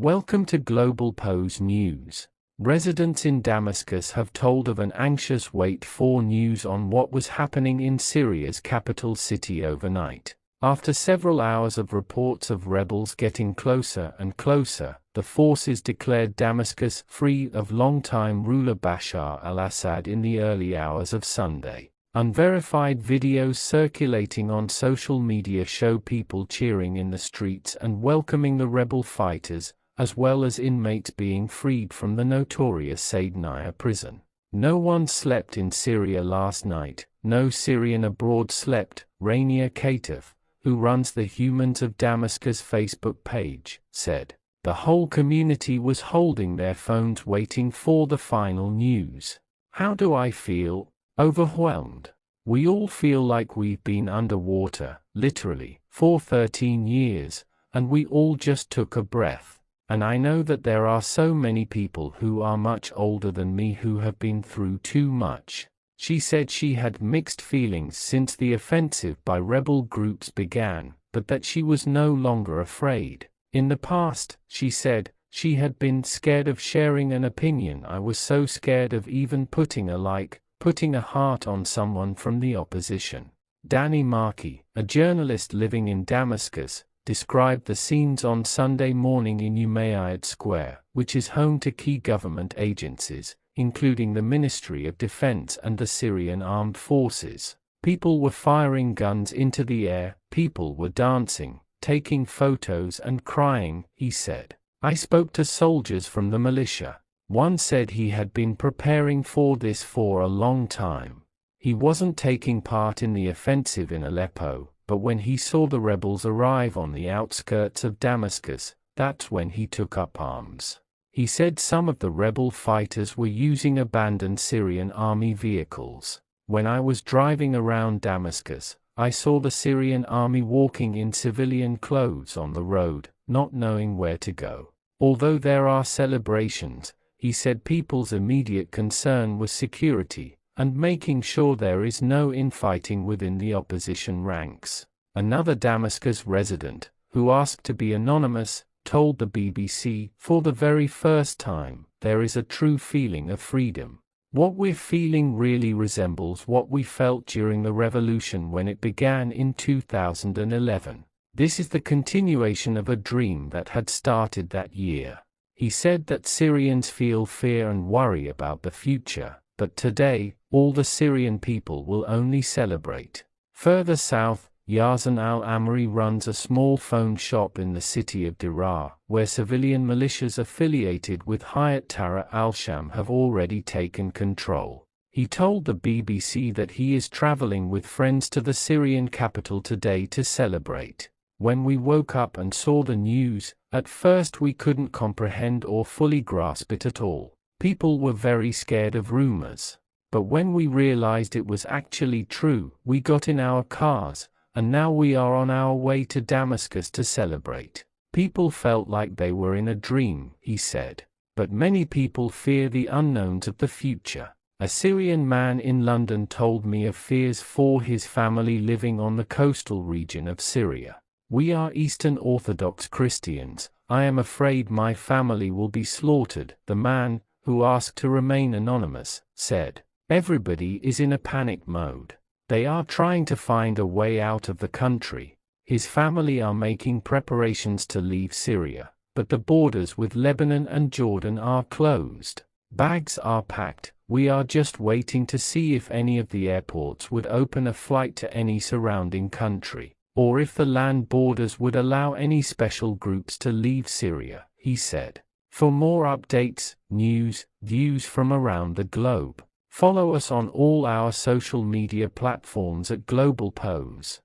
Welcome to Globalpose News. Residents in Damascus have told of an anxious wait for news on what was happening in Syria's capital city overnight. After several hours of reports of rebels getting closer and closer, the forces declared Damascus free of longtime ruler Bashar al-Assad in the early hours of Sunday. Unverified videos circulating on social media show people cheering in the streets and welcoming the rebel fighters, as well as inmates being freed from the notorious Saidnaya prison. No one slept in Syria last night. No Syrian abroad slept, Rainier Katif, who runs the Humans of Damascus Facebook page, said. The whole community was holding their phones waiting for the final news. How do I feel? Overwhelmed. We all feel like we've been underwater, literally, for 13 years, and we all just took a breath. And I know that there are so many people who are much older than me who have been through too much. She said she had mixed feelings since the offensive by rebel groups began, but that she was no longer afraid. In the past, she said, she had been scared of sharing an opinion. I was so scared of even putting a heart on someone from the opposition. Danny Markey, a journalist living in Damascus, described the scenes on Sunday morning in Umayyad Square, which is home to key government agencies, including the Ministry of Defense and the Syrian Armed Forces. People were firing guns into the air, people were dancing, taking photos and crying, he said. I spoke to soldiers from the militia. One said he had been preparing for this for a long time. He wasn't taking part in the offensive in Aleppo, but when he saw the rebels arrive on the outskirts of Damascus, that's when he took up arms. He said some of the rebel fighters were using abandoned Syrian army vehicles. When I was driving around Damascus, I saw the Syrian army walking in civilian clothes on the road, not knowing where to go. Although there are celebrations, he said people's immediate concern was security, and making sure there is no infighting within the opposition ranks. Another Damascus resident, who asked to be anonymous, told the BBC, for the very first time, there is a true feeling of freedom. What we're feeling really resembles what we felt during the revolution when it began in 2011. This is the continuation of a dream that had started that year. He said that Syrians feel fear and worry about the future, but today, all the Syrian people will only celebrate. Further south, Yazan al-Amri runs a small phone shop in the city of Daraa, where civilian militias affiliated with Hayat Tahrir al-Sham have already taken control. He told the BBC that he is traveling with friends to the Syrian capital today to celebrate. When we woke up and saw the news, at first we couldn't comprehend or fully grasp it at all. People were very scared of rumors. But when we realized it was actually true, we got in our cars, and now we are on our way to Damascus to celebrate. People felt like they were in a dream, he said. But many people fear the unknowns of the future. A Syrian man in London told me of fears for his family living on the coastal region of Syria. We are Eastern Orthodox Christians. I am afraid my family will be slaughtered, the man, who asked to remain anonymous, said. Everybody is in a panic mode. They are trying to find a way out of the country. His family are making preparations to leave Syria, but the borders with Lebanon and Jordan are closed. Bags are packed. We are just waiting to see if any of the airports would open a flight to any surrounding country, or if the land borders would allow any special groups to leave Syria, he said. For more updates, news, views from around the globe, follow us on all our social media platforms at Globalpose.